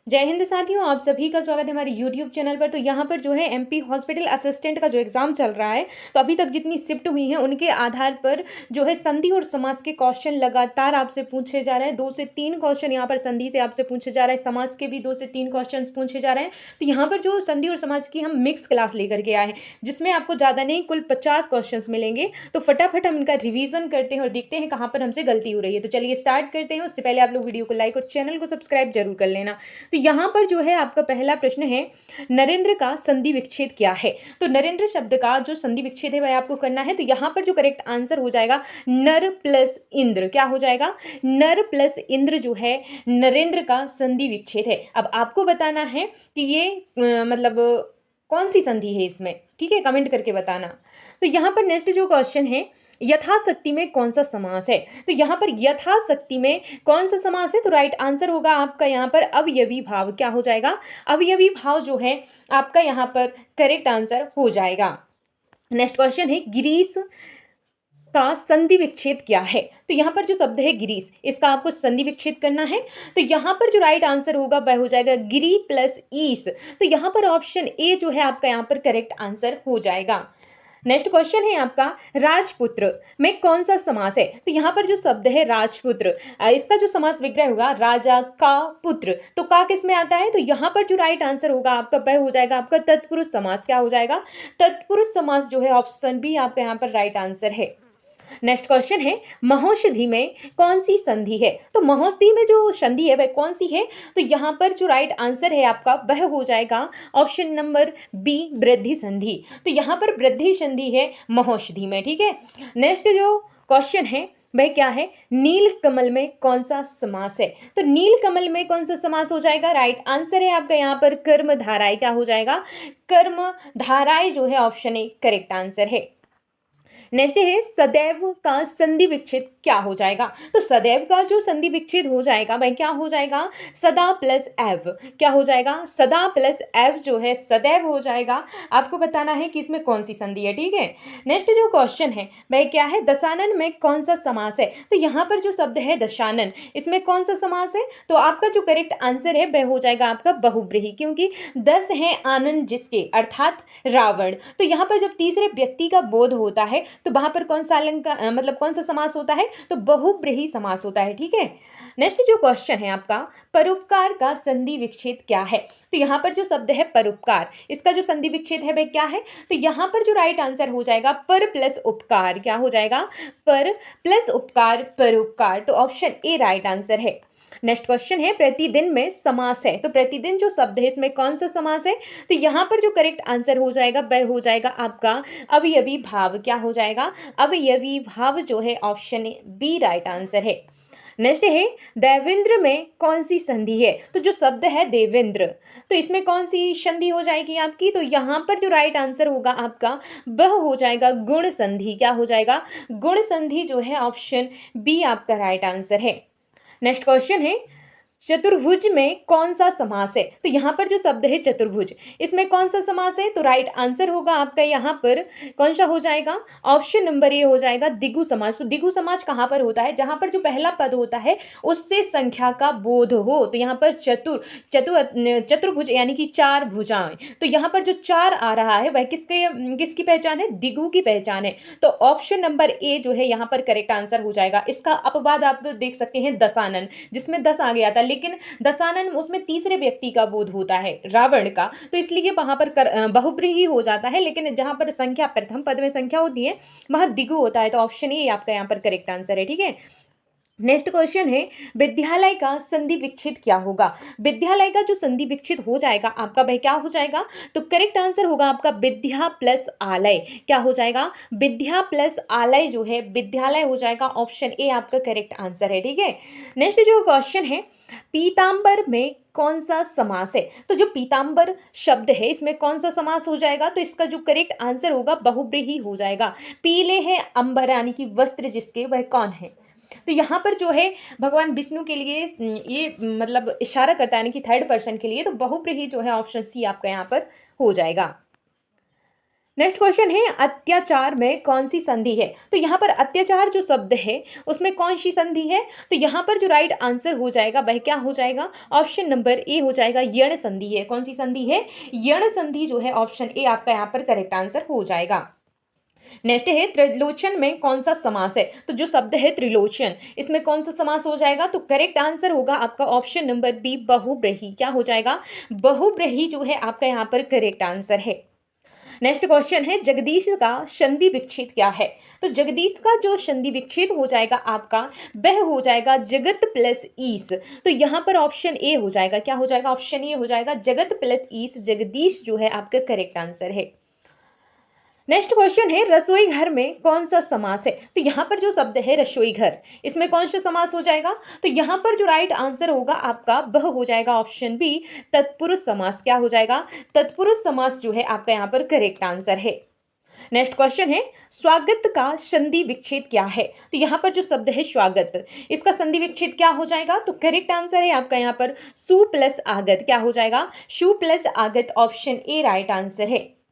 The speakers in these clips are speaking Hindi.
जय हिंद साथियों, आप सभी का स्वागत है हमारे YouTube चैनल पर। तो यहाँ पर जो है MP हॉस्पिटल असिस्टेंट का जो एग्ज़ाम चल रहा है, तो अभी तक जितनी शिफ्ट हुई हैं उनके आधार पर जो है संधि और समास के क्वेश्चन लगातार आपसे पूछे जा रहे हैं। 2 से 3 क्वेश्चन यहाँ पर संधि से आपसे पूछे जा रहे हैं, समास के भी 2 से 3 क्वेश्चन पूछे जा रहे हैं। तो यहाँ पर जो संधि और समास की हम मिक्स क्लास लेकर के आए हैं, जिसमें आपको ज़्यादा नहीं कुल 50 क्वेश्चन मिलेंगे। तो फटाफट हम इनका रिविज़न करते हैं और देखते हैं कहाँ पर हमसे गलती हो रही है। तो चलिए स्टार्ट करते हैं। उससे पहले आप लोग वीडियो को लाइक और चैनल को सब्सक्राइब जरूर कर लेना। तो यहाँ पर जो है आपका पहला प्रश्न है, नरेंद्र का संधि विच्छेद क्या है। तो नरेंद्र शब्द का जो संधि विच्छेद है वह आपको करना है। तो यहाँ पर जो करेक्ट आंसर हो जाएगा नर प्लस इंद्र। क्या हो जाएगा? नर प्लस इंद्र जो है नरेंद्र का संधि विच्छेद है। अब आपको बताना है कि ये मतलब कौन सी संधि है इसमें, ठीक है, कमेंट करके बताना। तो यहाँ पर नेक्स्ट जो क्वेश्चन है, यथाशक्ति में कौन सा समास है। तो यहाँ पर यथाशक्ति में कौन सा समास है, तो राइट आंसर होगा आपका यहाँ पर अवयवी भाव। क्या हो जाएगा? अवयवी भाव जो है आपका यहाँ पर करेक्ट आंसर हो जाएगा। नेक्स्ट क्वेश्चन है, गिरीश का संधि विच्छेद क्या है। तो यहाँ पर जो शब्द है गिरीश, इसका आपको संधि विच्छेद करना है। तो यहाँ पर जो राइट आंसर होगा वह हो जाएगा गिरी प्लस ईश। तो यहाँ पर ऑप्शन ए जो है आपका यहाँ पर करेक्ट आंसर हो जाएगा। नेक्स्ट क्वेश्चन है आपका, राजपुत्र में कौन सा समास है। तो यहाँ पर जो शब्द है राजपुत्र, इसका जो समास विग्रह होगा राजा का पुत्र। तो का किस में आता है? तो यहाँ पर जो राइट आंसर होगा आपका वह हो जाएगा आपका तत्पुरुष समास। क्या हो जाएगा? तत्पुरुष समास जो है ऑप्शन बी आपका यहाँ पर राइट आंसर है। नेक्स्ट क्वेश्चन है, महौषधि में कौन सी संधि है। तो महौषधि में जो संधि है वह कौन सी है। तो यहाँ पर जो राइट आंसर है आपका वह हो जाएगा ऑप्शन नंबर बी, वृद्धि संधि। तो यहाँ पर वृद्धि संधि है महौषधि में, ठीक है। नेक्स्ट जो क्वेश्चन है वह क्या है, नील कमल में कौन सा समास है। तो नील कमल में कौन सा समास हो जाएगा? राइट आंसर है आपका यहाँ पर कर्म धाराएं। क्या हो जाएगा? कर्म धाराएं जो है ऑप्शन ए करेक्ट आंसर है। नेक्स्ट है, सदैव का संधि विच्छेद क्या हो जाएगा। तो सदैव का जो संधि विच्छेद हो जाएगा वह क्या हो जाएगा? सदा प्लस एव। क्या हो जाएगा? सदा प्लस एव जो है सदैव हो जाएगा। आपको बताना है कि इसमें कौन सी संधि है, ठीक है। नेक्स्ट जो क्वेश्चन है वह क्या है, दशानन में कौन सा समास है। तो यहाँ पर जो शब्द है दशानन, इसमें कौन सा समास है। तो आपका जो करेक्ट आंसर है वह हो जाएगा आपका बहुब्रीहि, क्योंकि 10 है आनंद जिसके, अर्थात रावण। तो यहाँ पर जब तीसरे व्यक्ति का बोध होता है तो वहां पर कौन सा अलंकार मतलब कौन सा समास होता है, तो बहुब्रीहि समास होता है, ठीक है। नेक्स्ट जो क्वेश्चन है आपका, परोपकार का संधि विच्छेद क्या है। तो यहाँ पर जो शब्द है परोपकार, इसका जो संधि विच्छेद है वह क्या है। तो यहाँ पर जो राइट आंसर हो जाएगा पर प्लस उपकार। क्या हो जाएगा? पर प्लस उपकार, परोपकार। तो ऑप्शन ए राइट आंसर है। नेक्स्ट क्वेश्चन है, प्रतिदिन में समास है। तो प्रतिदिन जो शब्द है इसमें कौन सा समास है। तो यहाँ पर जो करेक्ट आंसर हो जाएगा वह हो जाएगा आपका अवयवी भाव। क्या हो जाएगा? अवयवी भाव जो है ऑप्शन बी राइट आंसर है। नेक्स्ट है, देवेंद्र में कौन सी संधि है। तो जो शब्द है देवेंद्र, तो इसमें कौन सी संधि हो जाएगी आपकी। तो यहाँ पर जो राइट आंसर होगा आपका वह हो जाएगा गुण संधि। क्या हो जाएगा? गुण संधि जो है ऑप्शन बी आपका राइट आंसर है। नेक्स्ट क्वेश्चन है, चतुर्भुज में कौन सा समास है। तो यहाँ पर जो शब्द है चतुर्भुज, इसमें कौन सा समास है। तो राइट आंसर होगा आपका यहाँ पर कौन सा हो जाएगा? ऑप्शन नंबर ए हो जाएगा द्विगु समास। तो द्विगु समास कहाँ पर होता है? जहाँ पर जो पहला पद होता है उससे संख्या का बोध हो। तो यहाँ पर चतुर्भुज यानी कि 4 भुजाएं। तो यहाँ पर जो 4 आ रहा है वह किसकी पहचान है? द्विगु की पहचान है। तो ऑप्शन नंबर ए जो है यहाँ पर करेक्ट आंसर हो जाएगा। इसका अपवाद आप देख सकते हैं दशानन, जिसमें 10 आ गया था, लेकिन दशानन उसमें तीसरे व्यक्ति का बोध होता है रावण का, तो इसलिए वहां पर बहुब्रीहि हो जाता है। लेकिन जहां पर संख्या प्रथम पद में संख्या होती है वहां द्विगु होता है। तो ऑप्शन ए आपका यहाँ पर करेक्ट आंसर है, ठीक है। नेक्स्ट क्वेश्चन है, विद्यालय का संधि विच्छेद क्या होगा। विद्यालय का जो संधि विच्छेद हो जाएगा आपका वह क्या हो जाएगा। तो करेक्ट आंसर होगा आपका विद्या प्लस आलय। क्या हो जाएगा? विद्या प्लस आलय जो है विद्यालय हो जाएगा। ऑप्शन ए आपका करेक्ट आंसर है, ठीक है। नेक्स्ट जो क्वेश्चन है, पीतांबर में कौन सा समास है। तो जो पीतांबर शब्द है इसमें कौन सा समास हो जाएगा। तो इसका जो करेक्ट आंसर होगा बहुब्रीहि हो जाएगा। पीले हैं अंबर यानी कि वस्त्र जिसके, वह कौन है। तो यहाँ पर जो है भगवान विष्णु के लिए ये मतलब इशारा करता है, यानी कि थर्ड पर्सन के लिए। तो बहुब्रीहि जो है ऑप्शन सी आपका यहाँ पर हो जाएगा। नेक्स्ट क्वेश्चन है अत्याचार में कौन सी संधि है। तो यहाँ पर अत्याचार जो शब्द है उसमें कौन सी संधि है, तो यहाँ पर जो राइट आंसर हो जाएगा वह क्या हो जाएगा, ऑप्शन नंबर ए हो जाएगा, यण संधि है। कौन सी संधि है, यण संधि जो है ऑप्शन ए आपका यहाँ पर करेक्ट आंसर हो जाएगा। नेक्स्ट है त्रिलोचन में कौन सा समास है। तो जो शब्द है त्रिलोचन, इसमें कौन सा समास हो जाएगा, तो करेक्ट आंसर होगा आपका ऑप्शन नंबर बी, बहुब्रीहि। क्या हो जाएगा, बहुब्रीहि जो है आपका यहाँ पर करेक्ट आंसर है। नेक्स्ट क्वेश्चन है जगदीश का संधि विच्छेद क्या है। तो जगदीश का जो संधि विच्छेद हो जाएगा आपका वह हो जाएगा जगत प्लस ईस। तो यहाँ पर ऑप्शन ए हो जाएगा, क्या हो जाएगा, ऑप्शन ए हो जाएगा, जगत प्लस ईस, जगदीश जो है आपका करेक्ट आंसर है। नेक्स्ट क्वेश्चन है रसोई घर में कौन सा समास है। तो यहाँ पर जो शब्द है रसोई घर, इसमें कौन सा समास हो जाएगा, तो यहाँ पर जो राइट आंसर होगा आपका वह हो जाएगा ऑप्शन बी, तत्पुरुष समास। क्या हो जाएगा, तत्पुरुष समास जो है आपका यहाँ पर करेक्ट आंसर है। नेक्स्ट क्वेश्चन है स्वागत का संधि विच्छेद क्या है। तो यहाँ पर जो शब्द है स्वागत, इसका संधि विच्छेद क्या हो जाएगा, तो करेक्ट आंसर है आपका यहाँ पर सु प्लस आगत। क्या हो जाएगा, सु प्लस आगत, ऑप्शन ए राइट आंसर है।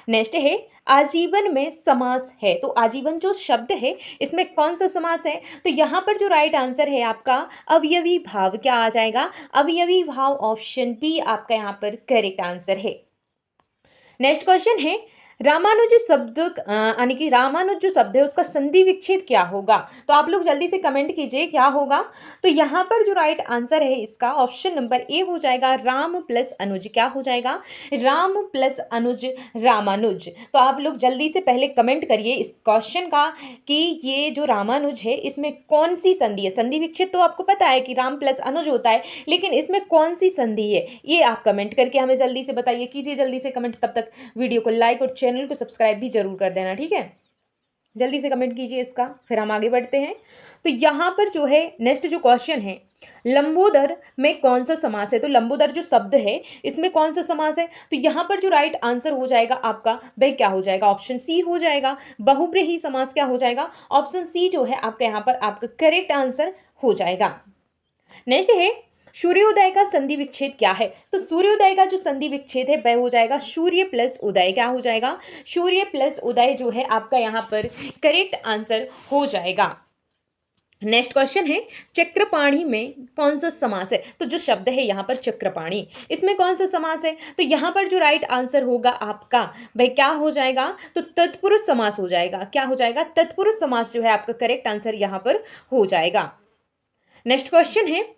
नेक्स्ट है आजीवन में समास है। तो आजीवन जो शब्द है इसमें कौन सा समास है, तो यहाँ पर जो राइट आंसर है आपका अवयवी भाव। क्या आ जाएगा, अवयवी भाव, ऑप्शन बी आपका यहाँ पर करेक्ट आंसर है। नेक्स्ट क्वेश्चन है रामानुज शब्द यानी कि रामानुज जो शब्द है उसका संधि विच्छेद क्या होगा। तो आप लोग जल्दी से कमेंट कीजिए क्या होगा। तो यहाँ पर जो राइट आंसर है इसका ऑप्शन नंबर ए हो जाएगा, राम प्लस अनुज। क्या हो जाएगा, राम प्लस अनुज, रामानुज। तो आप लोग जल्दी से पहले कमेंट करिए इस क्वेश्चन का कि ये जो रामानुज है इसमें कौन सी संधि है। संधि विच्छेद तो आपको पता है कि राम प्लस अनुज होता है, लेकिन इसमें कौन सी संधि है ये आप कमेंट करके हमें जल्दी से बताइए। कीजिए जल्दी से कमेंट, तब तक वीडियो को लाइक और चैनल को सब्सक्राइब भी जरूर कर देना, ठीक है। जल्दी से कमेंट कीजिए इसका, फिर हम आगे बढ़ते हैं। तो यहाँ पर जो है नेक्स्ट जो क्वेश्चन है लंबोदर में कौन सा समास है। तो लंबोदर जो शब्द है इसमें कौन सा समास है, तो यहाँ पर जो राइट आंसर हो जाएगा आपका वह क्या हो जाएगा, ऑप्शन सी हो जाएगा, बहुब्रीहि समास। क्या हो जाएगा, ऑप्शन सी जो है आपका यहाँ पर आपका करेक्ट आंसर हो जाएगा। नेक्स्ट है सूर्योदय का संधि विच्छेद क्या है। तो सूर्योदय का जो संधि विच्छेद है वह हो जाएगा सूर्य प्लस उदय। क्या हो जाएगा, सूर्य प्लस उदय जो है आपका यहाँ पर करेक्ट आंसर हो जाएगा। नेक्स्ट क्वेश्चन है चक्रपाणी में कौन सा समास है। तो जो शब्द है यहाँ पर चक्रपाणी, इसमें कौन सा समास है, तो यहाँ पर जो राइट आंसर होगा आपका भाई क्या हो जाएगा, तो तत्पुरुष समास हो जाएगा। क्या हो जाएगा, तत्पुरुष समास जो है आपका करेक्ट आंसर यहाँ पर हो जाएगा। नेक्स्ट क्वेश्चन है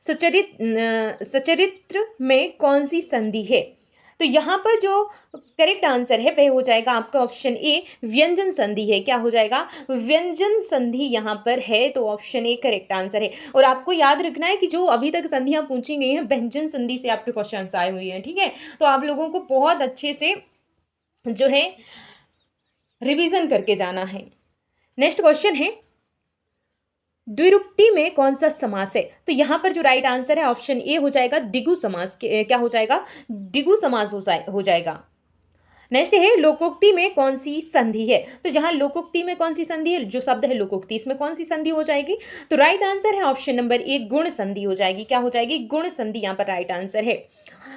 सचरित्र में कौन सी संधि है। तो यहाँ पर जो करेक्ट आंसर है वह हो जाएगा आपका ऑप्शन ए, व्यंजन संधि है। क्या हो जाएगा, व्यंजन संधि यहाँ पर है, तो ऑप्शन ए करेक्ट आंसर है। और आपको याद रखना है कि जो अभी तक संधियाँ पूछी गई हैं व्यंजन संधि से आपके क्वेश्चन आए हुए हैं, ठीक है। तो आप लोगों को बहुत अच्छे से जो है रिवीजन करके जाना है। नेक्स्ट क्वेश्चन है द्विरुक्ति में कौन सा समास है। तो यहाँ पर जो राइट आंसर है ऑप्शन ए हो जाएगा, द्विगु समास। क्या हो जाएगा, द्विगु समास हो जाएगा। नेक्स्ट है लोकोक्ति में कौन सी संधि है। तो जहां लोकोक्ति में कौन सी संधि है, जो शब्द है लोकोक्ति, इसमें कौन सी संधि हो जाएगी, तो राइट आंसर है ऑप्शन नंबर ए, गुण संधि हो जाएगी। क्या हो जाएगी, गुण संधि यहाँ पर राइट आंसर है।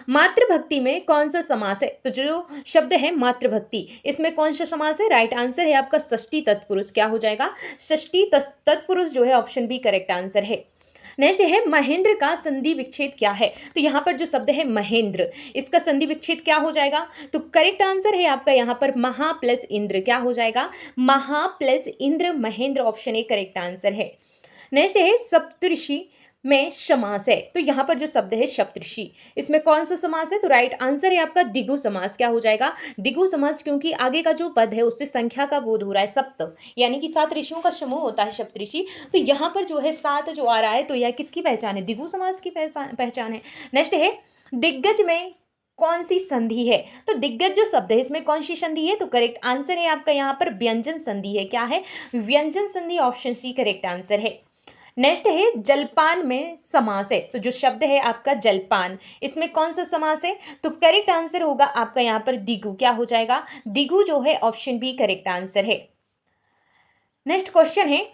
मातृभक्ति में कौन सा समास है। तो जो शब्द है मातृभक्ति, इसमें कौन सा समास है, राइट आंसर है आपका षष्ठी तत्पुरुष। क्या हो जाएगा, षष्ठी तत्पुरुष जो है ऑप्शन बी करेक्ट आंसर है। नेक्स्ट है महेंद्र का संधि विच्छेद क्या है। तो यहाँ पर जो शब्द है महेंद्र, इसका संधि विच्छेद क्या हो जाएगा, तो करेक्ट आंसर है आपका यहाँ पर महा प्लस इंद्र। क्या हो जाएगा, महा plus Indra, Mahendra, option A correct answer है। नेक्स्ट है सप्तऋषि में समास है। तो यहाँ पर जो शब्द है सप्तऋषि, इसमें कौन सा समास है, तो राइट आंसर है आपका द्विगु समास। क्या हो जाएगा, द्विगु समास, क्योंकि आगे का जो पद है उससे संख्या का बोध हो रहा है, सप्त यानी कि 7 ऋषियों का समूह होता है सप्तऋषि। तो यहाँ पर जो है 7 जो आ रहा है तो यह किसकी पहचान है, द्विगु समास की पहचान है। नेक्स्ट है दिग्गज में कौन सी संधि है। तो दिग्गज जो शब्द है इसमें कौन सी संधि है, तो करेक्ट आंसर है आपका यहाँ पर व्यंजन संधि है। क्या है, व्यंजन संधि, ऑप्शन सी करेक्ट आंसर है। नेक्स्ट है जलपान में समास है। तो जो शब्द है आपका जलपान, इसमें कौन सा समास है, तो करेक्ट आंसर होगा आपका यहाँ पर द्विगु। क्या हो जाएगा, द्विगु जो है ऑप्शन बी करेक्ट आंसर है। नेक्स्ट क्वेश्चन है,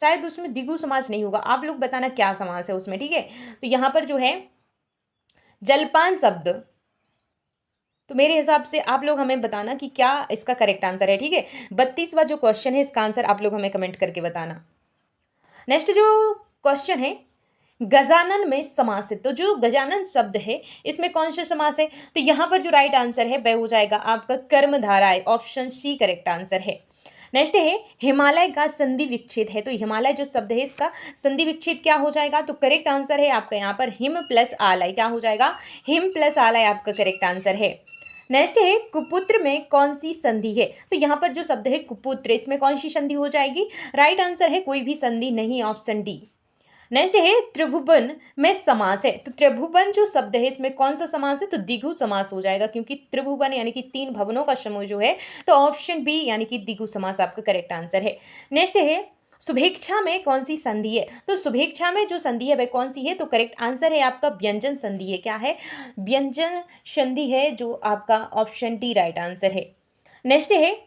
शायद उसमें द्विगु समास नहीं होगा, आप लोग बताना क्या समास है उसमें, ठीक है। तो यहाँ पर जो है जलपान शब्द, तो मेरे हिसाब से आप लोग हमें बताना कि क्या इसका करेक्ट आंसर है, ठीक है। 32वां जो क्वेश्चन है इसका आंसर आप लोग हमें कमेंट करके बताना। नेक्स्ट जो क्वेश्चन है, गजानन में समास है, तो जो गजानन शब्द है इसमें कौन सा समास है, तो यहाँ पर जो राइट आंसर है वह हो जाएगा आपका कर्मधारय, ऑप्शन सी करेक्ट आंसर है। नेक्स्ट है हिमालय का संधि विच्छेद है, तो हिमालय जो शब्द है इसका संधि विच्छेद क्या हो जाएगा, तो करेक्ट आंसर है आपका यहाँ पर हिम प्लस आलय, क्या हो जाएगा, हिम प्लस आलय आपका करेक्ट आंसर है। नेक्स्ट है कुपुत्र में कौन सी संधि है, तो यहाँ पर जो शब्द है कुपुत्र, इसमें कौन सी संधि हो जाएगी, राइट आंसर है कोई भी संधि नहीं, ऑप्शन डी। नेक्स्ट है त्रिभुवन में समास है, तो त्रिभुवन जो शब्द है इसमें कौन सा समास है, तो द्विगु समास हो जाएगा, क्योंकि त्रिभुवन यानी कि 3 भवनों का समूह जो है, तो ऑप्शन बी यानी कि द्विगु समास आपका करेक्ट आंसर है। नेक्स्ट है शुभेच्छा में कौन सी संधि है, तो शुभेच्छा में जो संधि है वह कौन सी है, तो करेक्ट आंसर है आपका व्यंजन संधि है, क्या है, व्यंजन संधि है, जो आपका ऑप्शन डी राइट आंसर है। नेक्स्ट है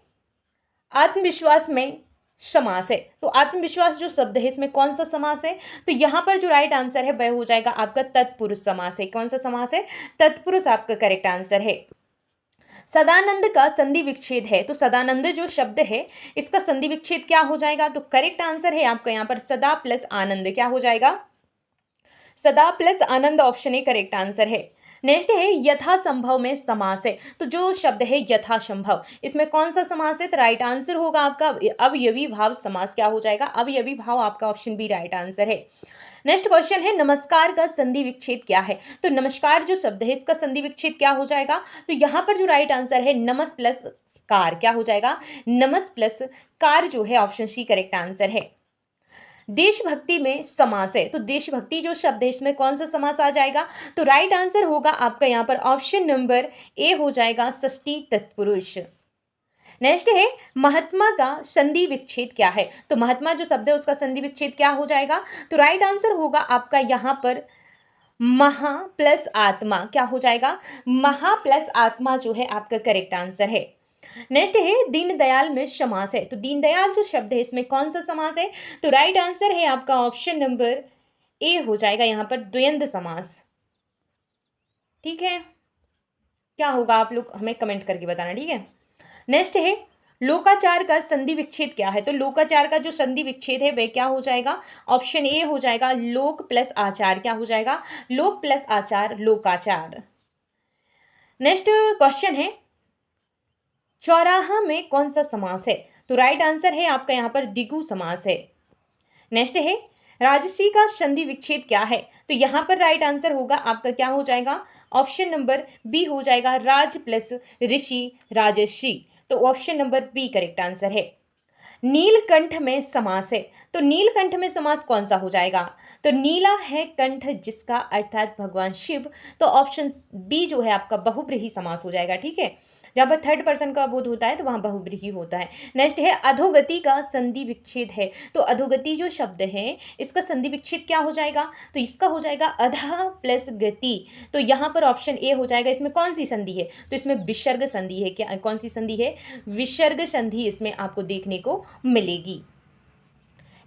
आत्मविश्वास में समास है, तो आत्मविश्वास जो शब्द है इसमें कौन सा समास है, तो यहाँ पर जो राइट आंसर है वह हो जाएगा आपका तत्पुरुष समास है, कौन सा समास है, तत्पुरुष आपका करेक्ट आंसर है। सदानंद का संधि विच्छेद है, तो सदानंद जो शब्द है इसका संधि विच्छेद क्या हो जाएगा, तो करेक्ट आंसर है आपका यहाँ पर सदा प्लस आनंद, क्या हो जाएगा, सदा plus Anand, option A correct answer है। नेक्स्ट है यथासंभव में समास है, तो जो शब्द है यथासंभव इसमें कौन सा समास है, तो राइट आंसर होगा आपका अवयवी भाव समास, क्या हो जाएगा, अवयवी भाव, आपका ऑप्शन बी राइट आंसर है। नेक्स्ट क्वेश्चन है नमस्कार का संधि विच्छेद क्या है, तो नमस्कार जो शब्द है इसका संधि विच्छेद क्या हो जाएगा, तो यहाँ पर जो राइट आंसर है नमस प्लस कार, क्या हो जाएगा, नमस प्लस कार जो है, ऑप्शन सी करेक्ट आंसर है। देशभक्ति में समास है, तो देशभक्ति जो शब्द है इसमें कौन सा समास आ जाएगा, तो राइट आंसर होगा आपका यहाँ पर ऑप्शन नंबर ए हो जाएगा, षष्ठी तत्पुरुष। नेक्स्ट है महात्मा का संधि विच्छेद क्या है, तो महात्मा जो शब्द है उसका संधि विच्छेद क्या हो जाएगा, तो राइट आंसर होगा आपका यहाँ पर महा प्लस आत्मा, क्या हो जाएगा, महा प्लस आत्मा जो है आपका करेक्ट आंसर है। नेक्स्ट है दीनदयाल में समास है, तो दीनदयाल जो शब्द है इसमें कौन सा समास है, तो राइट आंसर है आपका ऑप्शन नंबर ए हो जाएगा यहाँ पर द्वंद्व समास, ठीक है। क्या होगा आप लोग हमें कमेंट करके बताना, ठीक है। नेक्स्ट है लोकाचार का संधि विच्छेद क्या है, तो लोकाचार का जो संधि विच्छेद है वह क्या हो जाएगा, ऑप्शन ए हो जाएगा लोक प्लस आचार, क्या हो जाएगा, लोक प्लस आचार, लोकाचार। नेक्स्ट क्वेश्चन है चौराहा में कौन सा समास है, तो राइट आंसर है आपका यहाँ पर द्विगु समास है। नेक्स्ट है राजसी का संधि विच्छेद क्या है, तो यहाँ पर राइट आंसर होगा आपका क्या हो जाएगा, ऑप्शन नंबर बी हो जाएगा राज प्लस ऋषि, राजर्षि, तो option number B correct answer है। नीलकंठ में समास है, तो नीलकंठ में समास कौन सा हो जाएगा, तो नीला है कंठ जिसका अर्थात भगवान शिव, तो ऑप्शन बी जो है आपका बहुब्रीहि समास हो जाएगा, ठीक है। जहाँ पर थर्ड पर्सन का बोध होता है तो वहाँ बहुब्रीहि होता है। नेक्स्ट है अधोगति का संधि विच्छेद है, तो अधोगति जो शब्द है इसका संधि विच्छेद क्या हो जाएगा, तो इसका हो जाएगा अधा प्लस गति, तो यहाँ पर ऑप्शन ए हो जाएगा। इसमें कौन सी संधि है, तो इसमें विसर्ग संधि है, क्या कौन सी संधि है, विसर्ग संधि इसमें आपको देखने को मिलेगी।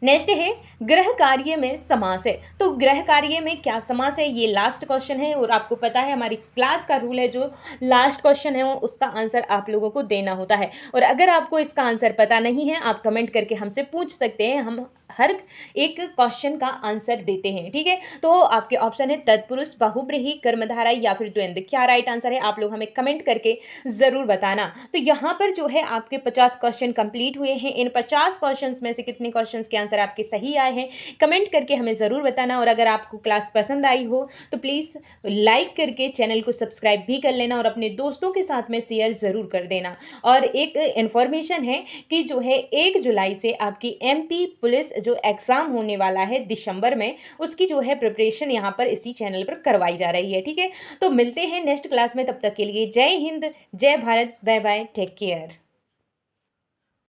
नेक्स्ट है गृह कार्य में समास है, तो गृह कार्य में क्या समास है, ये लास्ट क्वेश्चन है और आपको पता है हमारी क्लास का रूल है जो लास्ट क्वेश्चन है वो उसका आंसर आप लोगों को देना होता है। और अगर आपको इसका आंसर पता नहीं है आप कमेंट करके हमसे पूछ सकते हैं, हम हर एक क्वेश्चन का आंसर देते हैं, ठीक है। तो आपके ऑप्शन है तत्पुरुष, बहुब्रीहि, कर्मधारय या फिर द्वंद्व, क्या राइट आंसर है आप लोग हमें कमेंट करके ज़रूर बताना। तो यहाँ पर जो है आपके 50 क्वेश्चन कंप्लीट हुए हैं। इन 50 क्वेश्चन में से कितने क्वेश्चन के आंसर आपके सही आए हैं कमेंट करके हमें ज़रूर बताना। और अगर आपको क्लास पसंद आई हो तो प्लीज़ लाइक करके चैनल को सब्सक्राइब भी कर लेना और अपने दोस्तों के साथ में शेयर ज़रूर कर देना। और एक इन्फॉर्मेशन है कि जो है 1 जुलाई से आपकी MP पुलिस जो एग्ज़ाम होने वाला है दिसंबर में, उसकी जो है प्रिपरेशन यहाँ पर इसी चैनल पर करवाई जा रही है, ठीक है। तो मिलते हैं नेक्स्ट क्लास में, तब तक के लिए जय हिंद, जय Bharat, bye bye, take care.